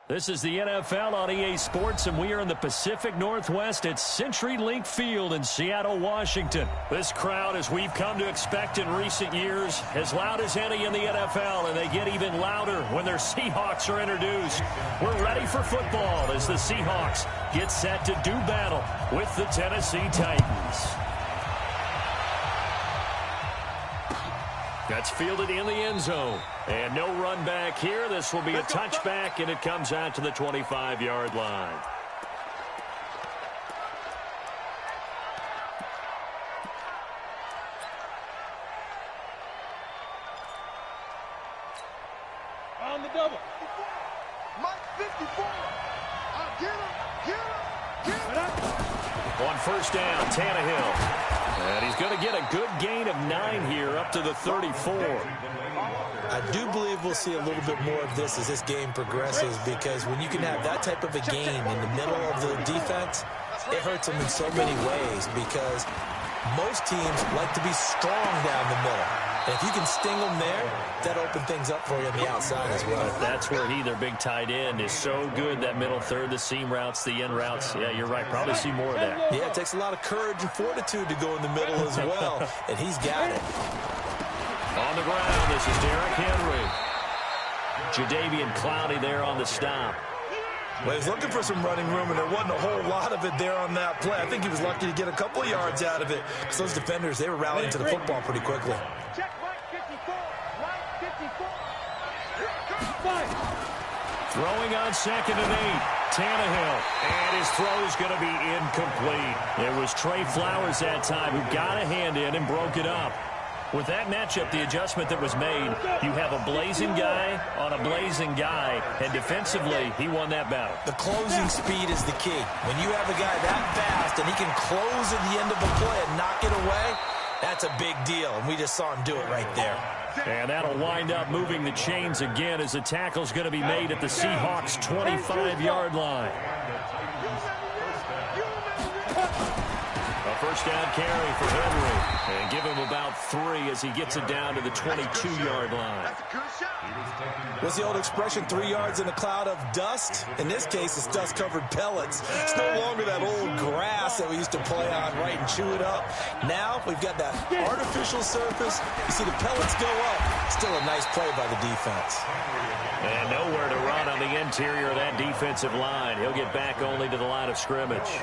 This is the NFL on EA Sports, and we are in the Pacific Northwest at CenturyLink Field in Seattle, Washington. This crowd, as we've come to expect in recent years, as loud as any in the NFL, and they get even louder when their Seahawks are introduced. We're ready for football as the Seahawks get set to do battle with the Tennessee Titans. That's fielded in the end zone. And no run back here. This will be a touchback, and it comes out to the 25-yard line. On the double. Mike 54. Get him. On first down, Tannehill. And he's going to get a good gain of 9 here up to the 34. I do believe we'll see a little bit more of this as this game progresses, because when you can have that type of a gain in the middle of the defense, it hurts them in so many ways, because most teams like to be strong down the middle. And if you can sting them there, that opens things up for you on the outside as well. That's where he, their big tight end, is so good, that middle third, the seam routes, the end routes. Yeah, you're right. Probably see more of that. Yeah, it takes a lot of courage and fortitude to go in the middle as well, and he's got it. On the ground, this is Derrick Henry. Jadeveon Clowney there on the stop. Well, he was looking for some running room, and there wasn't a whole lot of it there on that play. I think he was lucky to get a couple of yards out of it, because those defenders, they were rallying to the football pretty quickly. Check Mike 54. Mike 54. Throwing on 2nd and 8. Tannehill. And his throw is going to be incomplete. It was Trey Flowers that time who got a hand in and broke it up. With that matchup, the adjustment that was made, you have a blazing guy on a blazing guy, and defensively, he won that battle. The closing speed is the key. When you have a guy that fast and he can close at the end of a play and knock it away, that's a big deal, and we just saw him do it right there. And that'll wind up moving the chains again as the tackle's going to be made at the Seahawks' 25-yard line. A first down carry for Henry. And give him about 3 as he gets it down to the 22-yard line. What's the old expression, 3 yards in a cloud of dust? In this case, it's dust-covered pellets. It's no longer that old grass that we used to play on, right, and chew it up. Now we've got that artificial surface. You see the pellets go up. Still a nice play by the defense. And nowhere to run on the interior of that defensive line. He'll get back only to the line of scrimmage.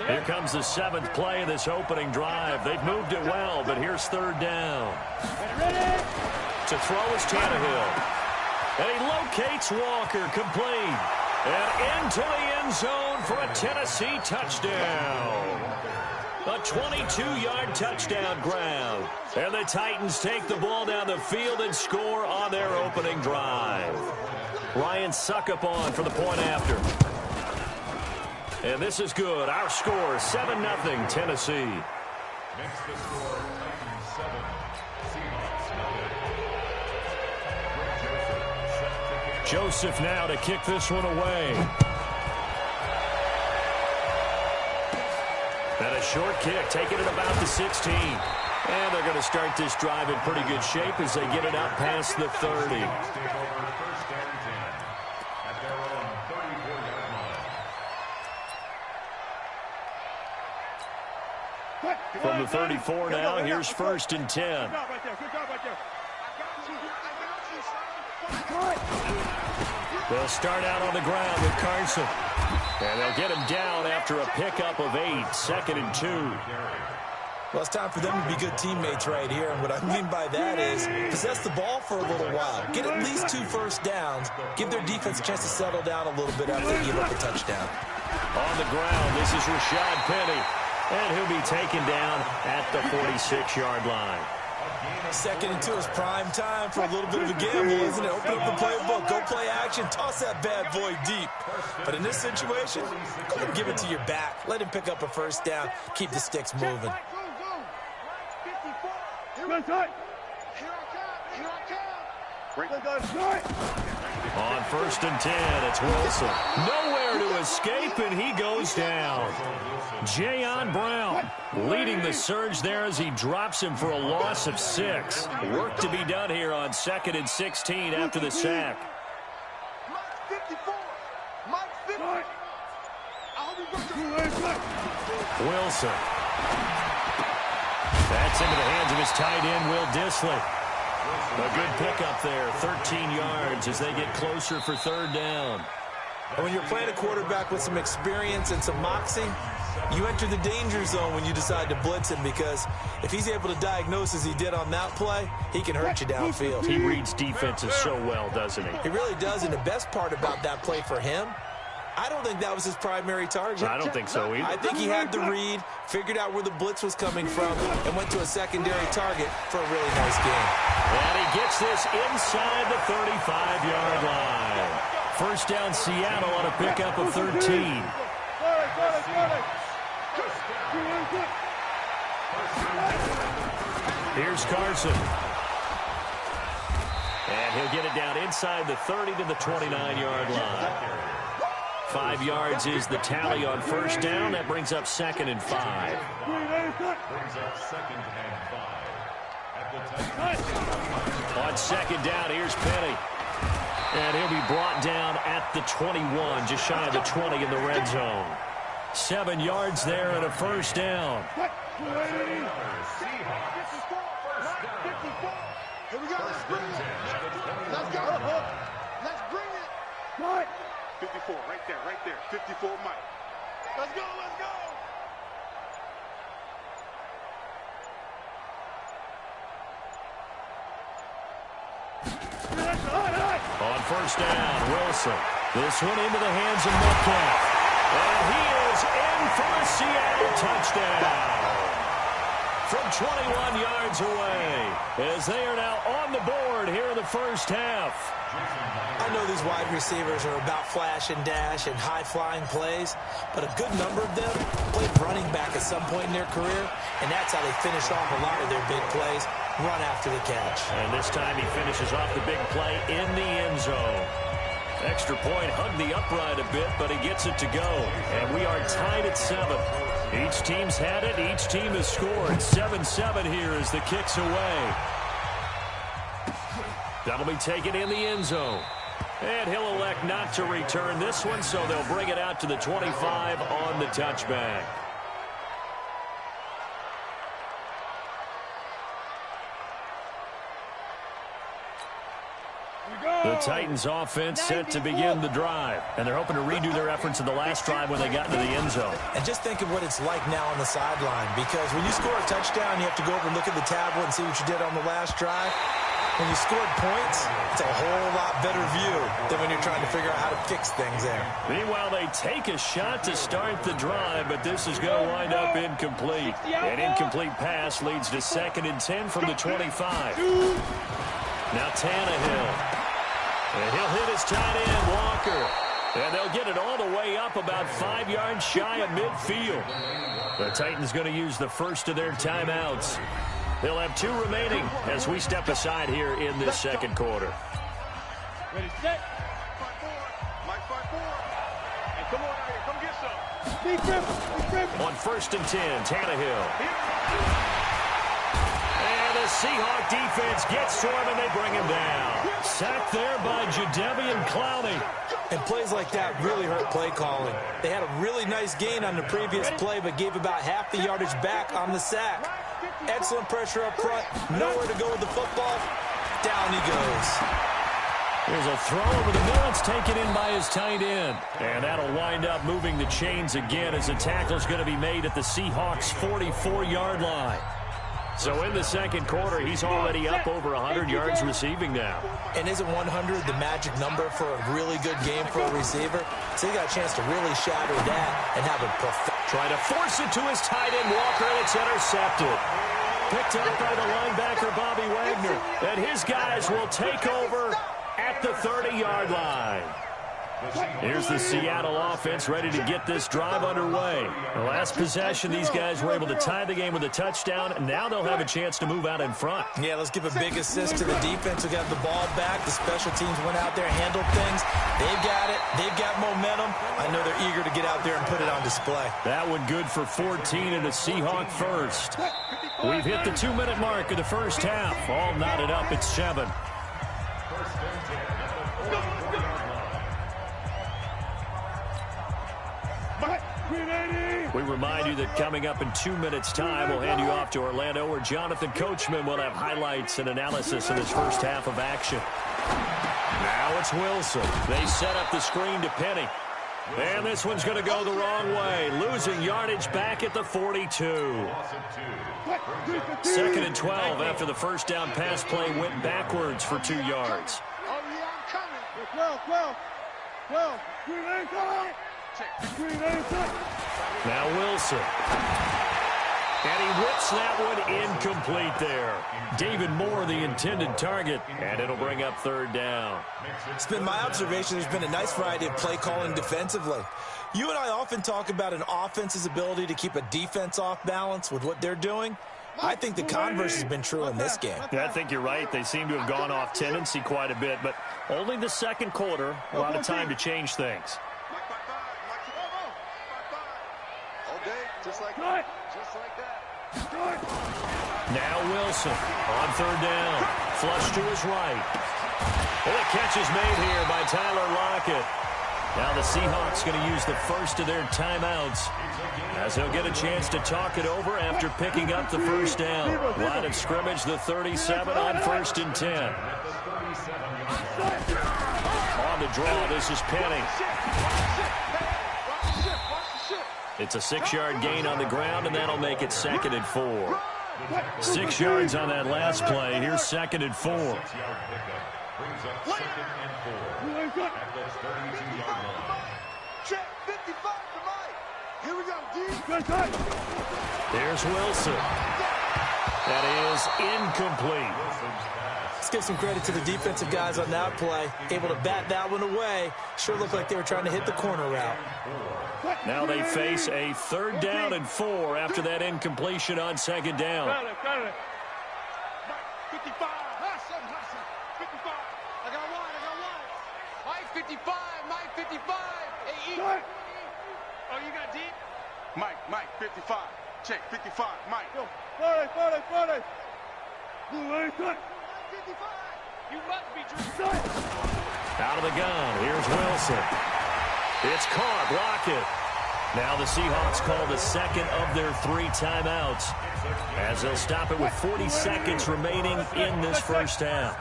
Here comes the 7th play of this opening drive. They've moved it well, but here's 3rd down. To throw is Tannehill. And he locates Walker, complete. And into the end zone for a Tennessee touchdown. A 22-yard touchdown ground. And the Titans take the ball down the field and score on their opening drive. Ryan Suckup on for the point after. And this is good. Our score, 7-0 Tennessee. Next to score, Titans 7, Seahawks 9. Joseph now to kick this one away. And a short kick, taking it about the 16. And they're going to start this drive in pretty good shape as they get it out past the 30. From the 34 now, here's 1st and 10. They'll start out on the ground with Carson. And they'll get him down after a pickup of 8, 2nd and 2. Well, it's time for them to be good teammates right here. And what I mean by that is possess the ball for a little while. Get at least 2 first downs. Give their defense a chance to settle down a little bit after they give up a touchdown. On the ground, this is Rashad Penny. And he'll be taken down at the 46-yard line. 2nd and 2 is prime time for a little bit of a gamble, isn't it? Open up the playbook, go play action, toss that bad boy deep. But in this situation, go ahead and give it to your back. Let him pick up a first down. Keep the sticks moving. On 1st and 10, it's Wilson. Nowhere to escape, and he goes down. Jayon Brown leading the surge there as he drops him for a loss of 6. Work to be done here on 2nd and 16 after the sack. Wilson. That's into the hands of his tight end, Will Dissly. A good pickup there, 13 yards as they get closer for 3rd down. And when you're playing a quarterback with some experience and some moxie, you enter the danger zone when you decide to blitz him, because if he's able to diagnose as he did on that play, he can hurt you downfield. He reads defenses so well, doesn't he? He really does, and the best part about that play for him, I don't think that was his primary target. I don't think so either. I think he had the read, figured out where the blitz was coming from, and went to a secondary target for a really nice game. And he gets this inside the 35-yard line. 1st down Seattle on a pickup of 13. Here's Carson. And he'll get it down inside the 30 to the 29-yard line. 5 yards is the tally on 1st down. That brings up 2nd and 5. On 2nd down, here's Penny. And he'll be brought down at the 21, just shy of the 20 in the red zone. 7 yards there and a 1st down. Here we go. Let's bring it. Let's go. Let's bring it. Mike. 54, right there. 54, Mike. Let's go. On 1st down, Wilson. This one into the hands of Metcalf. And he is in for a Seattle touchdown. From 21 yards away, as they are now on the board here in the 1st half. I know these wide receivers are about flash and dash and high-flying plays, but a good number of them played running back at some point in their career, and that's how they finish off a lot of their big plays, run after the catch. And this time he finishes off the big play in the end zone. Extra point, hugged the upright a bit, but he gets it to go. And we are tied at 7. Each team's had it. Each team has scored. 7-7 here as the kick's away. That'll be taken in the end zone. And he'll elect not to return this one, so they'll bring it out to the 25 on the touchback. The Titans offense set to begin the drive, and they're hoping to redo their efforts in the last drive when they got into the end zone. And just think of what it's like now on the sideline, because when you score a touchdown, you have to go over and look at the tablet and see what you did on the last drive. When you scored points, it's a whole lot better view than when you're trying to figure out how to fix things there. Meanwhile, they take a shot to start the drive, but this is going to wind up incomplete. An incomplete pass leads to 2nd and 10 from the 25. Now Tannehill. And he'll hit his tight end, Walker. And they'll get it all the way up about 5 yards shy of midfield. The Titans going to use the first of their timeouts. They'll have 2 remaining as we step aside here in this 2nd quarter. Ready, set. 5-4. Mike 5-4. Hey, come on out here. Come get some. Deep grip. On 1st and 10, Tannehill. And the Seahawks defense gets to him, and they bring him down. Sacked there by Jadeveon Clowney. And plays like that really hurt play calling. They had a really nice gain on the previous play, but gave about half the yardage back on the sack. Excellent pressure up front. Nowhere to go with the football. Down he goes. There's a throw over the middle. It's taken in by his tight end. And that'll wind up moving the chains again as the tackle's going to be made at the Seahawks' 44-yard line. So in the 2nd quarter, he's already up over 100 yards receiving now. And isn't 100 the magic number for a really good game for a receiver? So he got a chance to really shatter that and have a perfect. Trying to force it to his tight end, Walker, and it's intercepted. Picked up by the linebacker, Bobby Wagner. And his guys will take over at the 30-yard line. Here's the Seattle offense ready to get this drive underway. The last possession, these guys were able to tie the game with a touchdown, and now they'll have a chance to move out in front. Yeah, let's give a big assist to the defense who got the ball back. The special teams went out there, handled things. They've got it. They've got momentum. I know they're eager to get out there and put it on display. That one good for 14 and a Seahawk first. We've hit the 2-minute mark of the first half. All knotted up at 7. We remind you that coming up in 2 minutes' time, we'll hand you off to Orlando, where Jonathan Coachman will have highlights and analysis of his first half of action. Now it's Wilson. They set up the screen to Penny. And this one's going to go the wrong way. Losing yardage back at the 42. 2nd and 12 after the first down pass play went backwards for 2 yards. Oh, yeah, I'm coming. 12. Now Wilson. And he whips that one incomplete there. David Moore, the intended target, and it'll bring up 3rd down. It's been my observation there's been a nice variety of play calling defensively. You and I often talk about an offense's ability to keep a defense off balance with what they're doing. I think the converse has been true in this game. Yeah, I think you're right. They seem to have gone off tendency quite a bit, but only the second quarter, a lot of time to change things. Just like that. Just like that. Now Wilson on 3rd down. Flush to his right. And a catch is made here by Tyler Lockett. Now the Seahawks going to use the first of their timeouts as he'll get a chance to talk it over after picking up the first down. Line of scrimmage, the 37 on 1st and 10. On the draw, this is Penny. It's a 6-yard gain on the ground, and that'll make it 2nd and 4. 6 yards on that last play. Here's 2nd and 4. Here we go, D. There's Wilson. That is incomplete. Let's give some credit to the defensive guys on that play. Able to bat that one away. Sure looked like they were trying to hit the corner route. Now they face a 3rd down and 4 after that incompletion on 2nd down. 55. 55. I got one. Mike 55. Mike 55. Hey, E. Oh, you got deep? Mike 55. Check 55. Mike. 40. Mike 55. You must be Drew. Out of the gun. Here's Wilson. It's caught. Lockett. Now the Seahawks call the 2nd of their 3 timeouts as they'll stop it with 40 seconds remaining in this first half.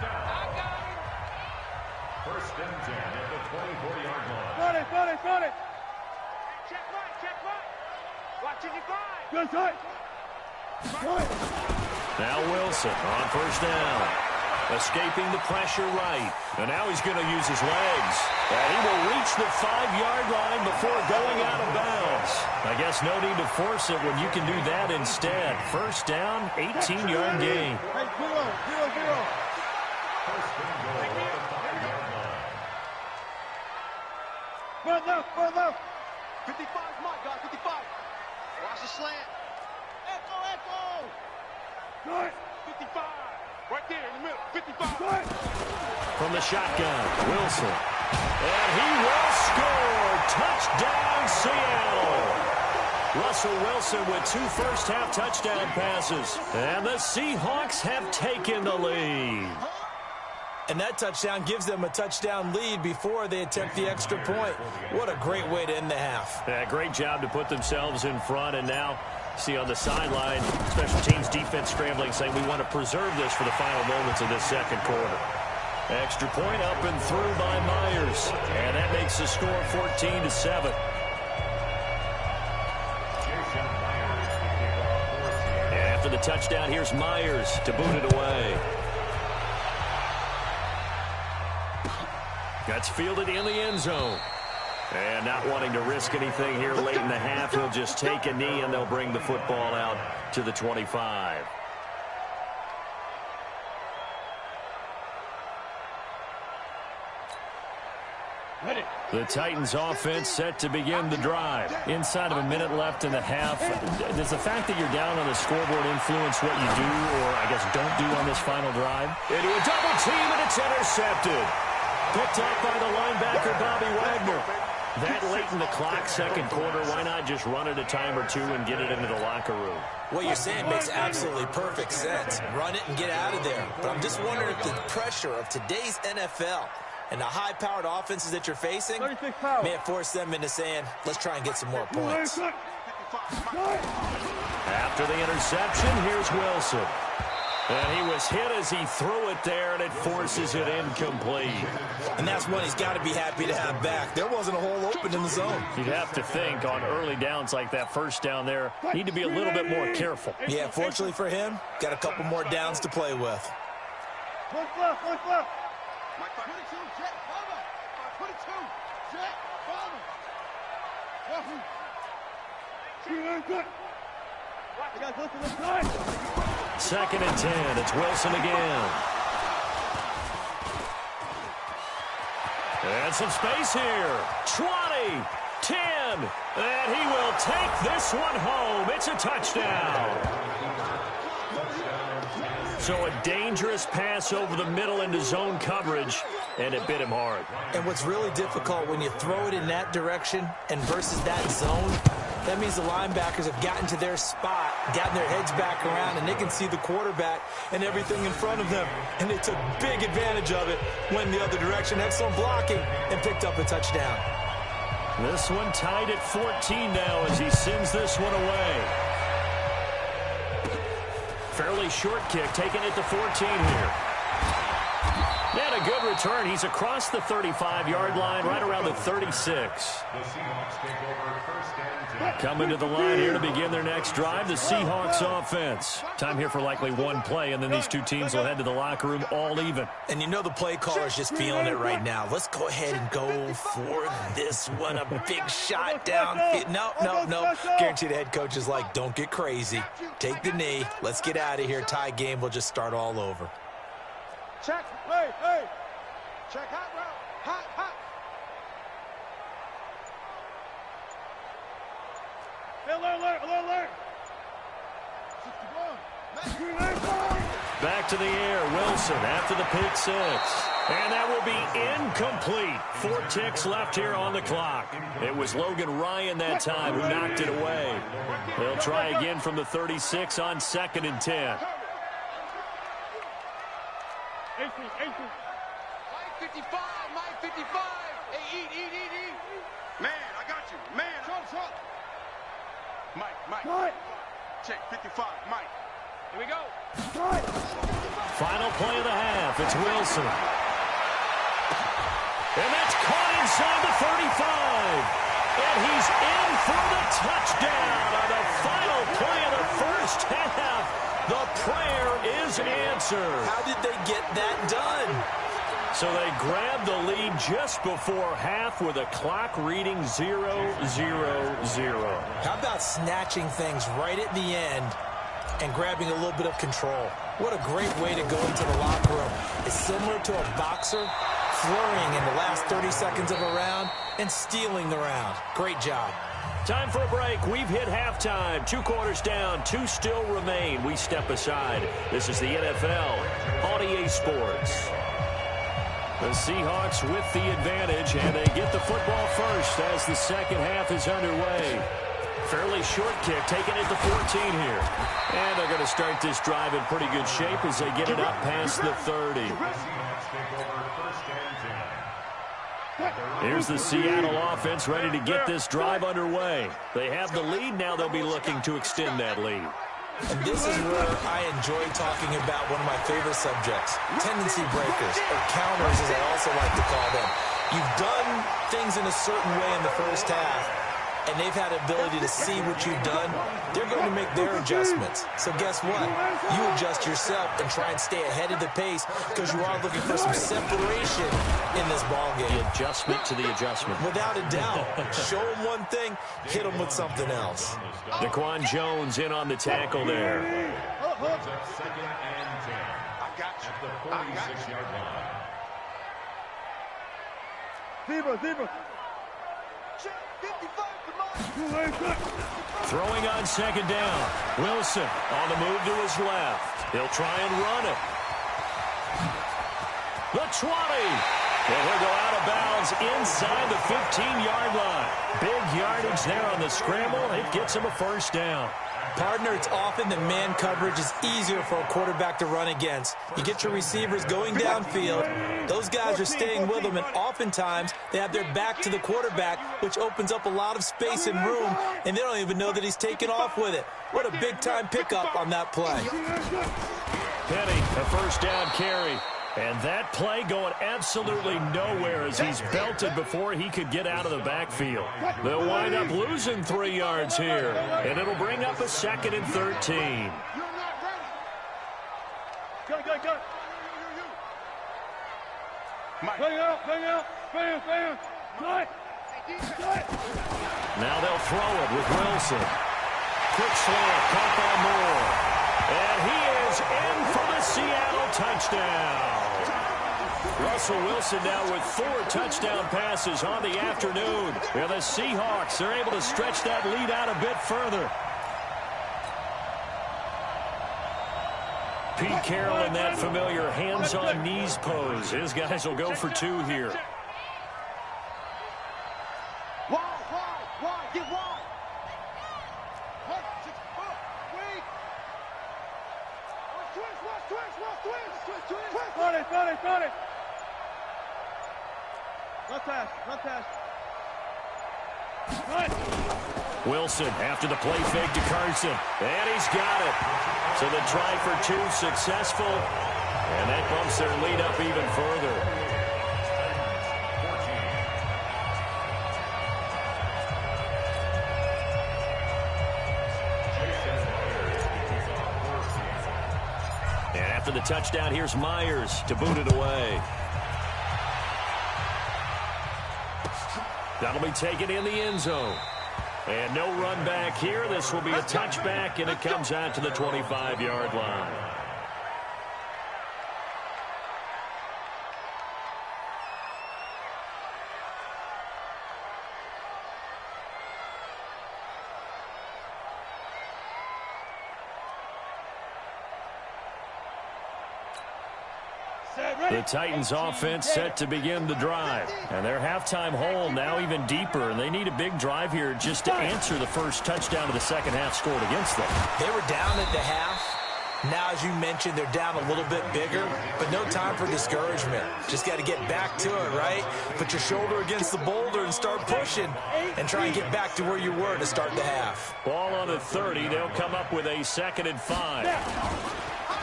1st and 10 at the 24-yard line. 40. Check Mike. Watch it, you find. Good side. Now Wilson on 1st down. Escaping the pressure right. And now he's going to use his legs. And he will reach the 5-yard line before going out of bounds. I guess no need to force it when you can do that instead. 1st down, 18-yard gain. Hey, 0. Far left. 55, Mike, guys, 55. Watch the slant. Echo. Good. 55. Right there in the middle. 55. Good. From the shotgun, Wilson. And he will score. Touchdown, Seattle. Russell Wilson with 2 first-half touchdown passes. And the Seahawks have taken the lead. And that touchdown gives them a touchdown lead before they attempt the extra point. What a great way to end the half. Yeah, great job to put themselves in front. And now, see on the sideline, special teams defense scrambling, saying we want to preserve this for the final moments of this 2nd quarter. Extra point up and through by Myers. And that makes the score 14-7. And after the touchdown, here's Myers to boot it away. That's fielded in the end zone. And not wanting to risk anything here late in the half, he'll just take a knee and they'll bring the football out to the 25. The The Titans offense set to begin the drive. Inside of a minute left in the half. Does the fact that you're down on the scoreboard influence what you do, or I guess don't do on this final drive? Into a double team, and it's intercepted. Picked up by the linebacker, Bobby Wagner. That late in the clock, second quarter, why not just run it a time or two and get it into the locker room? What you're saying makes absolutely perfect sense. Run it and get out of there. But I'm just wondering if the pressure of today's NFL and the high-powered offenses that you're facing may have forced them into saying, let's try and get some more points. After the interception, here's Wilson. And he was hit as he threw it there, and it forces it incomplete. And that's one he's got to be happy to have back. There wasn't a hole open in the zone. You'd have to think on early downs like that first down there, need to be a little bit more careful. Yeah, fortunately for him, got a couple more downs to play with. Look left, look left. 22, jet, bomber. 22, jet, bomber. Second and 10. It's Wilson again. And some space here. 20, 10. And he will take this one home. It's a touchdown. So a dangerous pass over the middle into zone coverage, and it bit him hard. And what's really difficult when you throw it in that direction and versus that zone, that means the linebackers have gotten to their spot, gotten their heads back around, and they can see the quarterback and everything in front of them. And they took big advantage of it, went the other direction, had some blocking, and picked up a touchdown. This one tied at 14 now as he sends this one away. Fairly short kick, taking it to 14 here. And a good return. He's across the 35-yard line, right around the 36. The Seahawks take over first and 10. Coming to the line here to begin their next drive, the Seahawks offense. Time here for likely one play, and then these two teams will head to the locker room all even. And you know the play caller's just feeling it right now. Let's go ahead and go for this one. A big shot down. No. Guarantee the head coach is like, don't get crazy. Take the knee. Let's get out of here. Tie game. We'll just start all over. Check, hey. Check hot route. Hot. Alert. Back to the air, Wilson after the pick six. And that will be incomplete. 4 ticks left here on the clock. It was Logan Ryan that time who knocked it away. They'll try again from the 36 on second and 10. 55, Mike 55. Hey, eat. Man, I got you. Man, shot. Mike. Check, 55, Mike. Here we go. Final play of the half. It's Wilson. And that's caught inside the 35. And he's in for the touchdown on the final play of the first half. The prayer is answered. How did they get that done? So they grabbed the lead just before half with a clock reading 0-0-0. How about snatching things right at the end and grabbing a little bit of control? What a great way to go into the locker room. It's similar to a boxer flurrying in the last 30 seconds of a round and stealing the round. Great job. Time for a break. We've hit halftime. 2 quarters down. 2 still remain. We step aside. This is the NFL on EA Sports. The Seahawks with the advantage, and they get the football first as the second half is underway. Fairly short kick, taking it to 14 here. And they're going to start this drive in pretty good shape as they get it up past the 30. Here's the Seattle offense ready to get this drive underway. They have the lead. Now they'll be looking to extend that lead. And this is where I enjoy talking about one of my favorite subjects, tendency breakers, or counters as I also like to call them. You've done things in a certain way in the first half, and they've had the ability to see what you've done. They're going to make their adjustments. So guess what? You adjust yourself and try and stay ahead of the pace because you are looking for some separation in this ballgame. The adjustment to the adjustment. Without a doubt. Show them one thing, hit them with something else. Daquan Jones in on the tackle there. Second and 10. I got you. At the 46-yard line. Zebra. Throwing on second down. Wilson on the move to his left. He'll try and run it. The 20. And he'll go out of bounds inside the 15-yard line. Big yardage there on the scramble. It gets him a first down. Partner, it's often that man coverage is easier for a quarterback to run against. You get your receivers going downfield. Those guys are staying with them, and oftentimes they have their back to the quarterback, which opens up a lot of space and room, and they don't even know that he's taken off with it. What a big-time pickup on that play. Penny, a first down carry. And that play going absolutely nowhere as he's belted before he could get out of the backfield. They'll wind up losing 3 yards here, and it'll bring up a 2nd and 13. Go. Bang out. Now they'll throw it with Wilson. Quick slant, caught by Moore. And he is in for the Seattle touchdown. Russell Wilson now with 4 touchdown passes on the afternoon. And the Seahawks are able to stretch that lead out a bit further. Pete Carroll in that familiar hands-on-knees pose. His guys will go for 2 here. Get wide. Got it. Run pass. Wilson after the play fake to Carson. And he's got it. So the try for 2 successful. And that bumps their lead up even further. And after the touchdown, here's Myers to boot it away. That'll be taken in the end zone. And no run back here. This will be a touchback, and it comes out to the 25-yard line. The Titans offense set to begin the drive. And their halftime hole now even deeper. And they need a big drive here just to answer the first touchdown of the second half scored against them. They were down at the half. Now, as you mentioned, they're down a little bit bigger, but no time for discouragement. Just got to get back to it, right? Put your shoulder against the boulder and start pushing and try and get back to where you were to start the half. Ball on the 30. They'll come up with a 2nd and 5.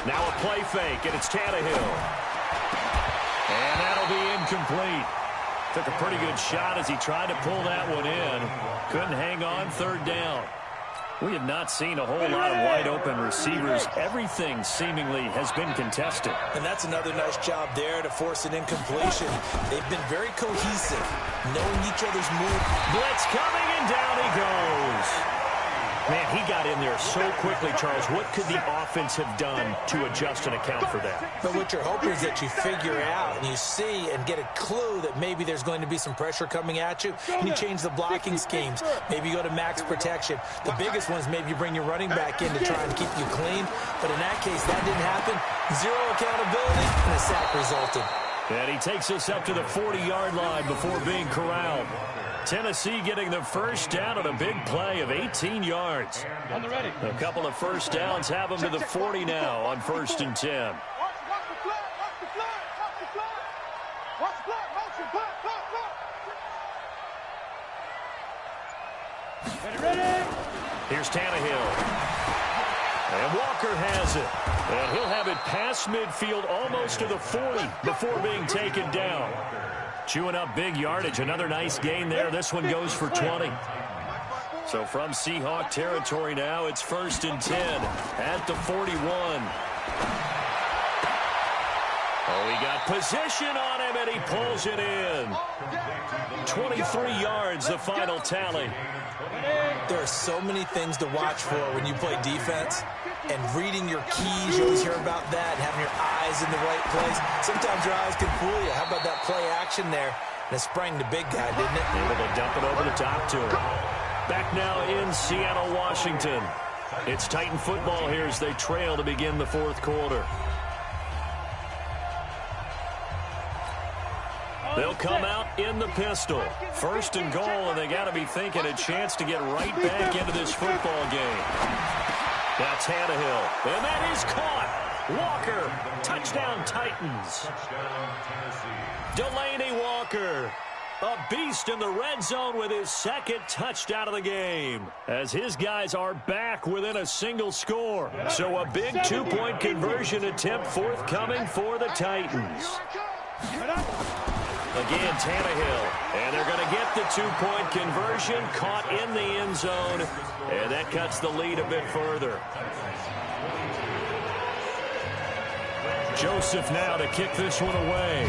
Now a play fake, and it's Tannehill. And that'll be incomplete. Took a pretty good shot as he tried to pull that one in. Couldn't hang on, 3rd down. We have not seen a whole lot of wide-open receivers. Everything seemingly has been contested. And that's another nice job there to force an incompletion. They've been very cohesive, knowing each other's move. Blitz coming, and down he goes. Man, he got in there so quickly, Charles. What could the offense have done to adjust and account for that? But what you're hoping is that you figure out and you see and get a clue that maybe there's going to be some pressure coming at you, and you change the blocking schemes. Maybe you go to max protection. The biggest one is maybe you bring your running back in to try and keep you clean. But in that case, that didn't happen. 0 accountability, and a sack resulted. And he takes us up to the 40-yard line before being corralled. Tennessee getting the first down on a big play of 18 yards. On the ready. A couple of first downs have them to the 40 now on 1st and 10. Watch the flag. Motion. Ready. Here's Tannehill. And Walker has it. And he'll have it past midfield almost to the 40 before being taken down. Chewing up big yardage. Another nice gain there. This one goes for 20. So from Seahawk territory now, it's 1st and 10 at the 41. Oh, he got position on him, and he pulls it in. 23 yards, the final tally. There are so many things to watch for when you play defense. And reading your keys, you always hear about that, and having your eyes in the right place. Sometimes your eyes can fool you. How about that play action there? And it sprang the big guy, didn't it? Able to dump it over the top to him. Back now in Seattle, Washington. It's Titan football here as they trail to begin the fourth quarter. They'll come out in the pistol. First and goal, and they got to be thinking a chance to get right back into this football game. That's Tannehill, and that is caught. Walker, touchdown Titans. Delaney Walker, a beast in the red zone with his second touchdown of the game, as his guys are back within a single score. So a big two-point conversion attempt forthcoming for the Titans. Again, Tannehill, and they're going to get the two-point conversion, caught in the end zone, and that cuts the lead a bit further. Joseph now to kick this one away.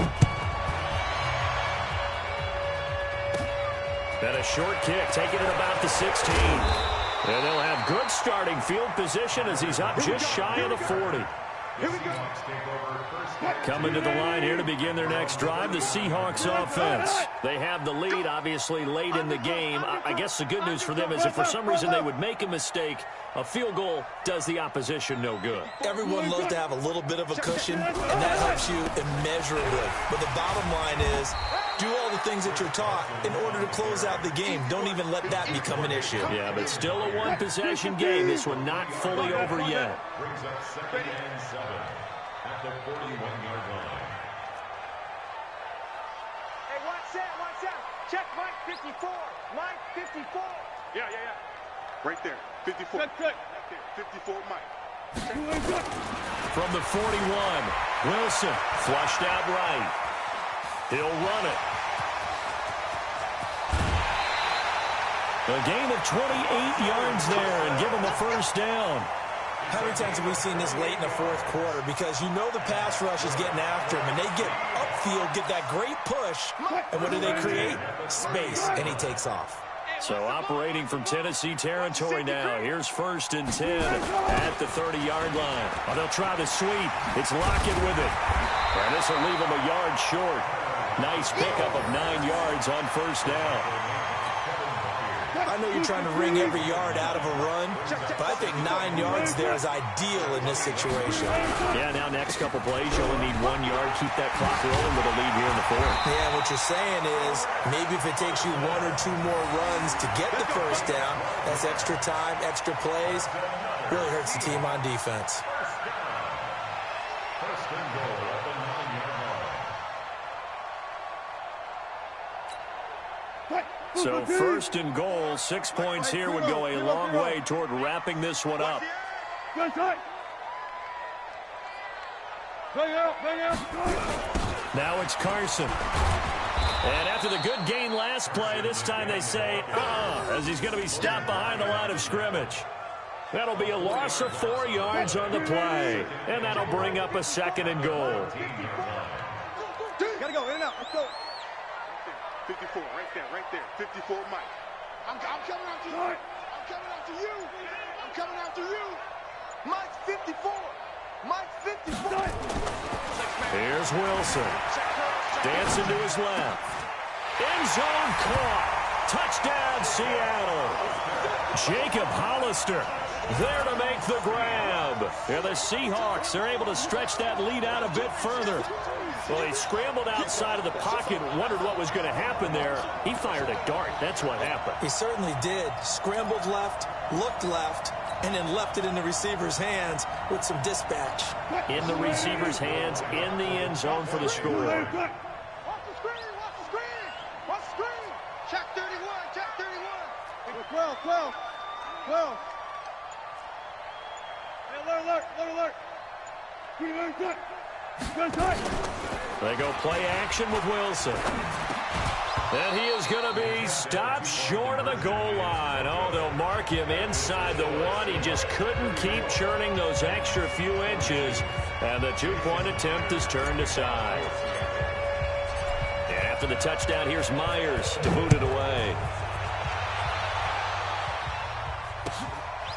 And a short kick, taking it about the 16. And they'll have good starting field position as he's up just shy of the 40. Coming to the line here to begin their next drive, the Seahawks offense. They have the lead, obviously, late in the game. I guess the good news for them is if for some reason they would make a mistake, a field goal does the opposition no good. Everyone loves to have a little bit of a cushion, and that helps you immeasurably. But the bottom line is, do all the things that you're taught in order to close out the game. Don't even let that become an issue. Yeah, but still a one-possession game. This one not fully over yet. Brings up 2nd and 7 at the 41-yard line. Hey, watch that. Check Mike 54. Mike 54. Yeah. Right there, 54. Right there, 54 Mike. From the 41, Wilson flushed out right. He'll run it. A gain of 28 yards there and give him a first down. How many times have we seen this late in the fourth quarter? Because you know the pass rush is getting after him, and they get upfield, get that great push, and what do they create? Space, and he takes off. So operating from Tennessee territory now. Here's 1st and 10 at the 30-yard line. Oh, they'll try the sweep. It's Lockett with it. And this will leave him a yard short. Nice pickup of 9 yards on first down. I know you're trying to wring every yard out of a run, but I think 9 yards there is ideal in this situation. Yeah, now next couple plays, you only need 1 yard. Keep that clock rolling with a lead here in the fourth. Yeah, what you're saying is maybe if it takes you 1 or 2 more runs to get the first down, that's extra time, extra plays. Really hurts the team on defense. First and goal at the 9-yard line. So 1st and goal, 6 points here would go a long way toward wrapping this one up. Now it's Carson. And after the good gain last play, this time they say, as he's going to be stopped behind the line of scrimmage. That'll be a loss of 4 yards on the play. And that'll bring up a 2nd and goal. Gotta go, in and out, let's go. 54, right there, 54 Mike. I'm coming after you. I'm coming after you. Mike 54. Here's Wilson. Dancing to his left. End zone caught. Touchdown, Seattle. Jacob Hollister there to make the grab. And the Seahawks are able to stretch that lead out a bit further. Well, he scrambled outside of the pocket, wondered what was going to happen there. He fired a dart. That's what happened. He certainly did. Scrambled left, looked left, and then left it in the receiver's hands with some dispatch. In the receiver's hands, in the end zone for the score. Watch the screen. Check 31. 12. Hey, alert. They go play action with Wilson. And he is going to be stopped short of the goal line. Oh, they'll mark him inside the 1. He just couldn't keep churning those extra few inches. And the 2-point attempt is turned aside. And after the touchdown, here's Myers to boot it away.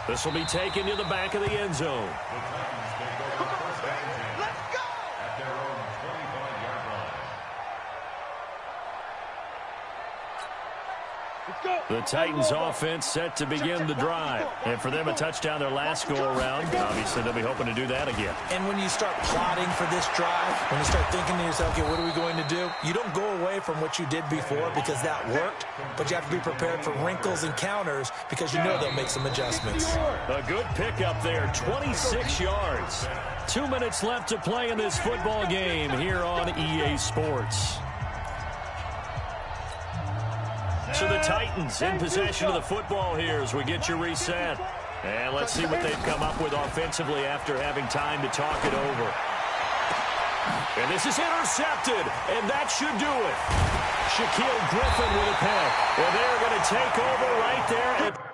This will be taken to the back of the end zone. The Titans offense set to begin the drive. And for them, a touchdown their last go-around. Obviously, they'll be hoping to do that again. And when you start plotting for this drive, when you start thinking to yourself, okay, what are we going to do? You don't go away from what you did before because that worked, but you have to be prepared for wrinkles and counters because you know they'll make some adjustments. A good pickup there, 26 yards. 2 minutes left to play in this football game here on EA Sports. So the Titans in possession of the football here as we get you reset. And let's see what they've come up with offensively after having time to talk it over. And this is intercepted, and that should do it. Shaquille Griffin with a pick. And they're going to take over right there at